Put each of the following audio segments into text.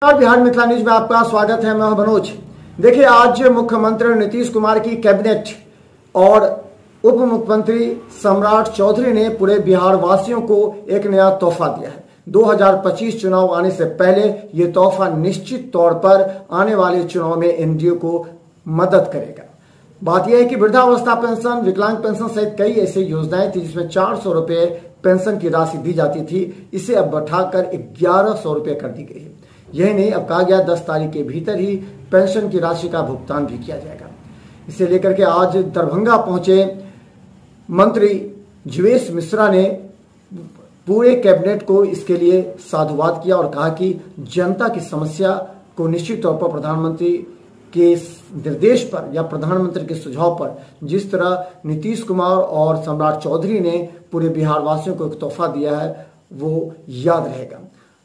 नमस्कार, बिहार मिथिला न्यूज में आपका स्वागत है। मैं हूं मनोज। देखिए, आज मुख्यमंत्री नीतीश कुमार की कैबिनेट और उप मुख्यमंत्री सम्राट चौधरी ने पूरे बिहार वासियों को एक नया तोहफा दिया है। 2025 चुनाव आने से पहले ये तोहफा निश्चित तौर पर आने वाले चुनाव में एनडीए को मदद करेगा। बात यह है कि वृद्धावस्था पेंशन, विकलांग पेंशन सहित कई ऐसी योजनाएं थी जिसमें 400 रुपये पेंशन की राशि दी जाती थी। इसे अब बढ़ाकर 1100 रुपये कर दी गई है। यही नहीं, अब कहा गया 10 तारीख के भीतर ही पेंशन की राशि का भुगतान भी किया जाएगा। इसे लेकर के आज दरभंगा पहुंचे मंत्री जीवेश मिश्रा ने पूरे कैबिनेट को इसके लिए साधुवाद किया और कहा कि जनता की समस्या को निश्चित तौर पर प्रधानमंत्री के निर्देश पर या प्रधानमंत्री के सुझाव पर जिस तरह नीतीश कुमार और सम्राट चौधरी ने पूरे बिहार वासियों को एक तोहफा दिया है वो याद रहेगा।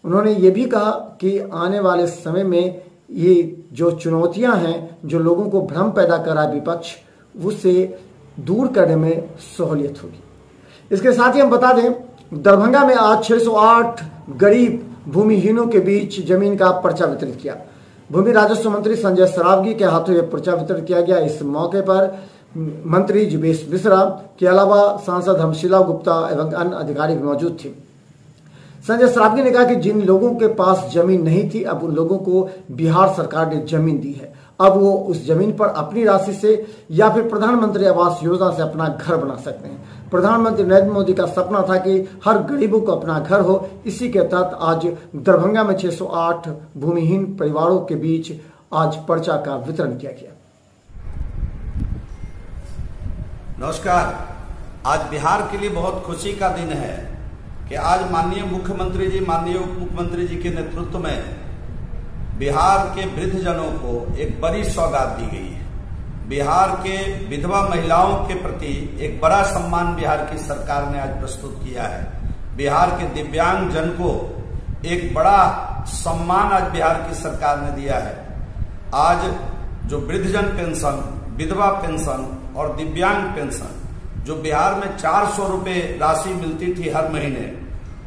उन्होंने ये भी कहा कि आने वाले समय में ये जो चुनौतियां हैं, जो लोगों को भ्रम पैदा कर रहा है विपक्ष, उससे दूर करने में सहूलियत होगी। इसके साथ ही हम बता दें, दरभंगा में आज 608 गरीब भूमिहीनों के बीच जमीन का पर्चा वितरित किया। भूमि राजस्व मंत्री संजय सरावगी के हाथों यह पर्चा वितरित किया गया। इस मौके पर मंत्री जीवेश मिश्रा के अलावा सांसद हमशीला गुप्ता एवं अन्य अधिकारी भी मौजूद थे। संजय सरावगी ने कहा कि जिन लोगों के पास जमीन नहीं थी, अब उन लोगों को बिहार सरकार ने जमीन दी है। अब वो उस जमीन पर अपनी राशि से या फिर प्रधानमंत्री आवास योजना से अपना घर बना सकते हैं। प्रधानमंत्री नरेंद्र मोदी का सपना था कि हर गरीबों को अपना घर हो। इसी के तहत आज दरभंगा में 608 भूमिहीन परिवारों के बीच आज पर्चा का वितरण किया गया। नमस्कार। आज बिहार के लिए बहुत खुशी का दिन है कि आज माननीय मुख्यमंत्री जी, माननीय उप मुख्यमंत्री जी के नेतृत्व में बिहार के वृद्धजनों को एक बड़ी सौगात दी गई है। बिहार के विधवा महिलाओं के प्रति एक बड़ा सम्मान बिहार की सरकार ने आज प्रस्तुत किया है। बिहार के दिव्यांग जन को एक बड़ा सम्मान आज बिहार की सरकार ने दिया है। आज जो वृद्धजन पेंशन, विधवा पेंशन और दिव्यांग पेंशन जो बिहार में 400 रुपये राशि मिलती थी हर महीने,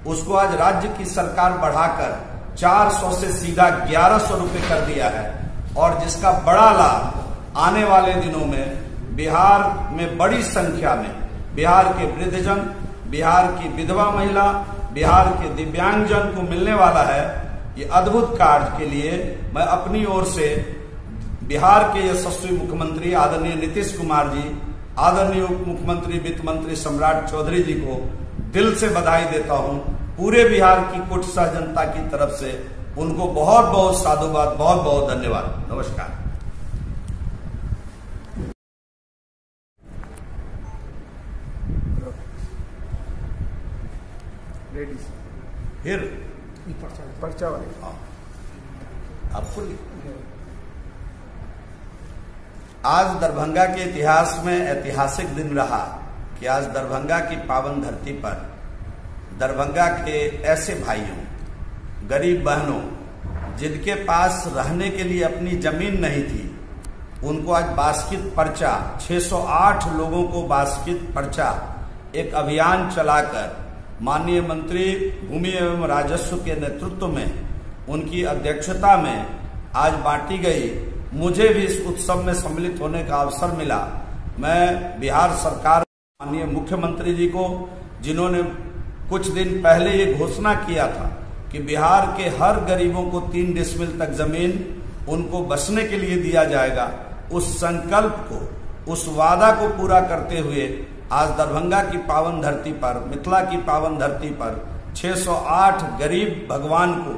उसको आज राज्य की सरकार बढ़ाकर 400 से सीधा 1100 रुपये कर दिया है। और जिसका बड़ा लाभ आने वाले दिनों में बिहार में बड़ी संख्या में बिहार के वृद्धजन, बिहार की विधवा महिला, बिहार के दिव्यांगजन को मिलने वाला है। ये अद्भुत कार्य के लिए मैं अपनी ओर से बिहार के यशस्वी मुख्यमंत्री आदरणीय नीतीश कुमार जी, आदरणीय उप मुख्यमंत्री वित्त मंत्री सम्राट चौधरी जी को दिल से बधाई देता हूं। पूरे बिहार की कोटसा जनता की तरफ से उनको बहुत बहुत साधुवाद, बहुत बहुत धन्यवाद। नमस्कार। फिर पर्चा वाले आपको आज दरभंगा के इतिहास में ऐतिहासिक दिन रहा कि आज दरभंगा की पावन धरती पर दरभंगा के ऐसे भाइयों, गरीब बहनों जिनके पास रहने के लिए अपनी जमीन नहीं थी, उनको आज बास्केट पर्चा, 608 लोगों को बास्केट पर्चा एक अभियान चलाकर माननीय मंत्री भूमि एवं राजस्व के नेतृत्व में, उनकी अध्यक्षता में आज बांटी गई। मुझे भी इस उत्सव में सम्मिलित होने का अवसर मिला। मैं बिहार सरकार, माननीय मुख्यमंत्री जी को, जिन्होंने कुछ दिन पहले ये घोषणा किया था कि बिहार के हर गरीबों को 3 डिसमिल तक जमीन उनको बसने के लिए दिया जाएगा, उस संकल्प को, उस वादा को पूरा करते हुए आज दरभंगा की पावन धरती पर, मिथिला की पावन धरती पर 608 गरीब भगवान को,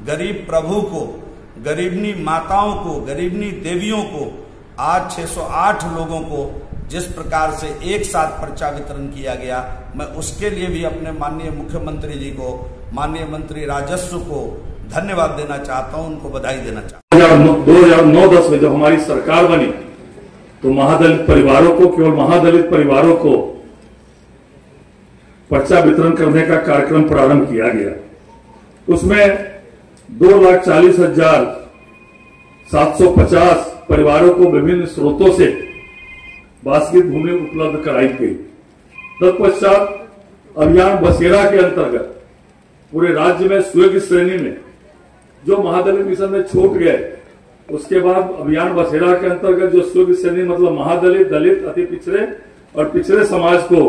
गरीब प्रभु को, गरीबनी माताओं को, गरीबनी देवियों को, आज 608 लोगों को जिस प्रकार से एक साथ पर्चा वितरण किया गया, मैं उसके लिए भी अपने माननीय मुख्यमंत्री जी को, माननीय मंत्री राजस्व को धन्यवाद देना चाहता हूं, उनको बधाई देना चाहता हूं। 2009-10 में जब हमारी सरकार बनी तो महादलित परिवारों को, केवल महादलित परिवारों को पर्चा वितरण करने का कार्यक्रम प्रारंभ किया गया। उसमें 2,40,750 परिवारों को विभिन्न स्रोतों से बास्केट भूमि उपलब्ध कराई गई। तत्पश्चात अभियान बसेरा के अंतर्गत पूरे राज्य में स्वर्ग श्रेणी में जो महादलित मिशन में छूट गए, उसके बाद अभियान बसेरा के अंतर्गत जो सूर्य श्रेणी मतलब महादलित, दलित, अति पिछड़े और पिछड़े समाज को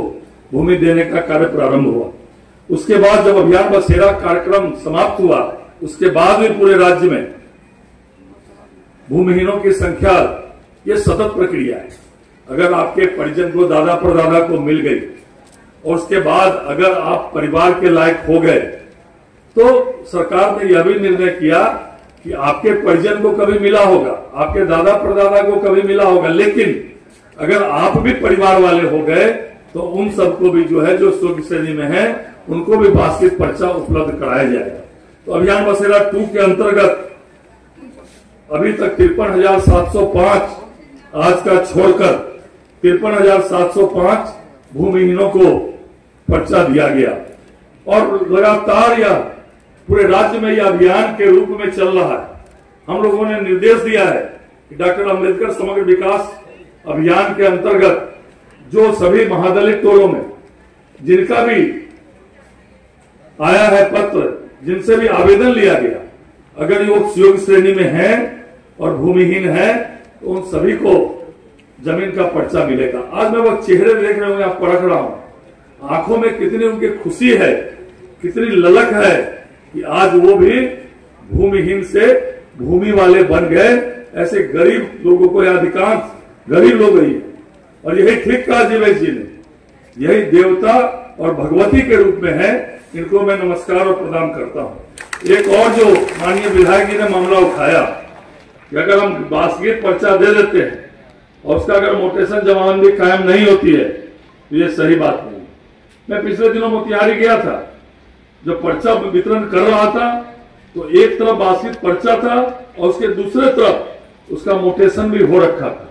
भूमि देने का कार्य प्रारंभ हुआ। उसके बाद जब अभियान बसेरा कार्यक्रम समाप्त हुआ, उसके बाद भी पूरे राज्य में भूमिहीनों की संख्या, ये सतत प्रक्रिया है। अगर आपके परिजन को, दादा परदादा को मिल गई और उसके बाद अगर आप परिवार के लायक हो गए, तो सरकार ने यह भी निर्णय किया कि आपके परिजन को कभी मिला होगा, आपके दादा परदादा को कभी मिला होगा, लेकिन अगर आप भी परिवार वाले हो गए तो उन सबको भी जो है, जो सूर्य श्रेणी में है, उनको भी बास्केट पर्चा उपलब्ध कराया जाएगा। तो अभियान बसेरा 2 के अंतर्गत अभी तक 53,705 आज का छोड़कर 53,705 भूमिहीनों को पर्चा दिया गया और लगातार यह पूरे राज्य में यह अभियान के रूप में चल रहा है। हम लोगों ने निर्देश दिया है कि डॉक्टर अंबेडकर समग्र विकास अभियान के अंतर्गत जो सभी महादलित टोलों में जिनका भी आया है पत्र, जिनसे भी आवेदन लिया गया, अगर योग्य श्रेणी में है और भूमिहीन है, तो उन सभी को जमीन का पर्चा मिलेगा। आज मैं वो चेहरे देख रहे होंगे, आप परख रहा हूं, आंखों में कितनी उनकी खुशी है, कितनी ललक है कि आज वो भी भूमिहीन से भूमि वाले बन गए। ऐसे गरीब लोगों को, या अधिकांश गरीब लोग ही, और यही ठीक कहा जीवेश जी ने, यही देवता और भगवती के रूप में है। इनको मैं नमस्कार और प्रणाम करता हूं। एक और जो माननीय विधायक जी ने मामला उठाया कि अगर हम बास्केट पर्चा दे देते हैं और उसका अगर मोटेशन जमाबंदी कायम नहीं होती है, तो ये सही बात नहीं। मैं पिछले दिनों मोतिहारी गया था, जब पर्चा वितरण कर रहा था तो एक तरफ बास्केट पर्चा था और उसके दूसरे तरफ उसका मोटेशन भी हो रखा था।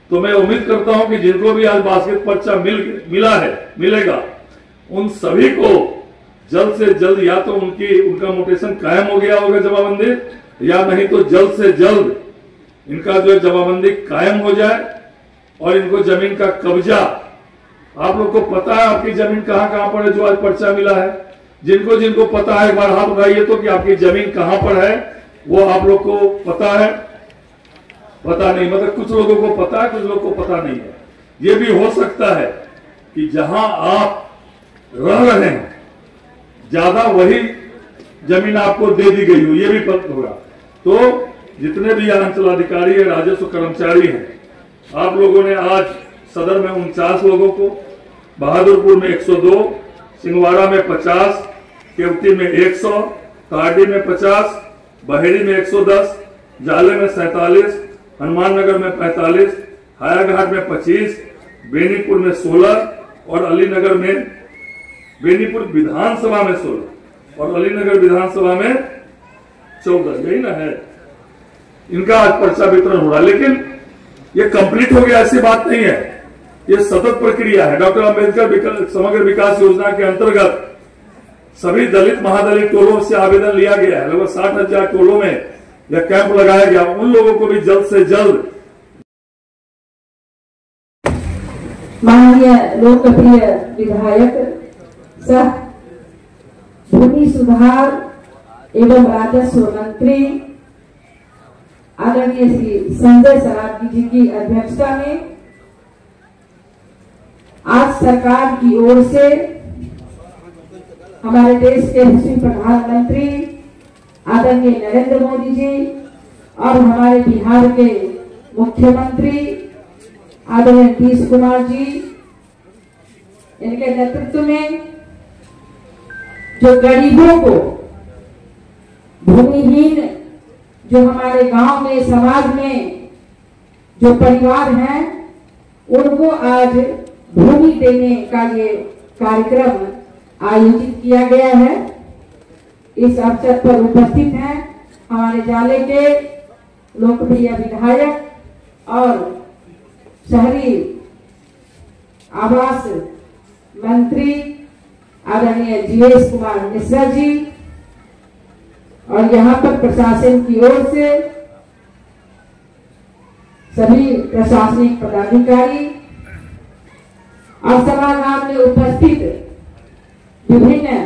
तो मैं उम्मीद करता हूं कि जिनको भी आज बास्केट पर्चा मिलेगा, उन सभी को जल्द से जल्द या तो उनका मोटेशन कायम हो गया होगा जमाबंदी, या नहीं तो जल्द से जल्द इनका जो जमाबंदी कायम हो जाए और इनको जमीन का कब्जा, आप लोग को पता है आपकी जमीन कहां पर है जो आज पर्चा मिला है? जिनको जिनको पता है एक बार हाथ उठाइए तो कि आपकी जमीन कहां पर है, वो आप लोग को पता है? पता नहीं, मतलब कुछ लोगों को पता है, कुछ लोगों को पता नहीं है। ये भी हो सकता है कि जहां आप रह रहे हैं ज्यादा वही जमीन आपको दे दी गई हो, ये भी पता होगा। तो जितने भी अंचलाधिकारी है, राजस्व कर्मचारी हैं, आप लोगों ने आज सदर में 49 लोगों को, बहादुरपुर में 102, सिंहवाड़ा में 50, केवटी में 100, ताड़ी में 50, बहेड़ी में 110, जाले में 47, हनुमान नगर में 45, हायाघाट में 25, बेनीपुर में 16 और अलीनगर में, बेनीपुर विधानसभा में 16 और अलीनगर विधानसभा में 14, यही ना है। इनका आज पर्चा वितरण हो रहा है, लेकिन ये कंप्लीट हो गया ऐसी बात नहीं है, ये सतत प्रक्रिया है। डॉक्टर अंबेडकर समग्र विकास योजना के अंतर्गत सभी दलित महादलित टोलों से आवेदन लिया गया है। लगभग 60,000 टोलों में यह कैंप लगाया गया। उन लोगों को भी जल्द से जल्द माननीय लोकप्रिय विधायक सह भूमि सुधार एवं राजस्व मंत्री आदरणीय श्री संजय सरावगी जी की अध्यक्षता में आज सरकार की ओर से हमारे देश के यशस्वी प्रधानमंत्री आदरणीय नरेंद्र मोदी जी और हमारे बिहार के मुख्यमंत्री आदरणीय नीतीश कुमार जी, इनके नेतृत्व में जो गरीबों को, भूमिहीन जो हमारे गांव में, समाज में जो परिवार हैं, उनको आज भूमि देने का ये कार्यक्रम आयोजित किया गया है। इस अवसर पर उपस्थित हैं हमारे जाले के लोकप्रिय विधायक और शहरी आवास मंत्री आदरणीय जीवेश कुमार मिश्रा जी, और यहाँ पर प्रशासन की ओर से सभी प्रशासनिक पदाधिकारी और सभागार में उपस्थित विभिन्न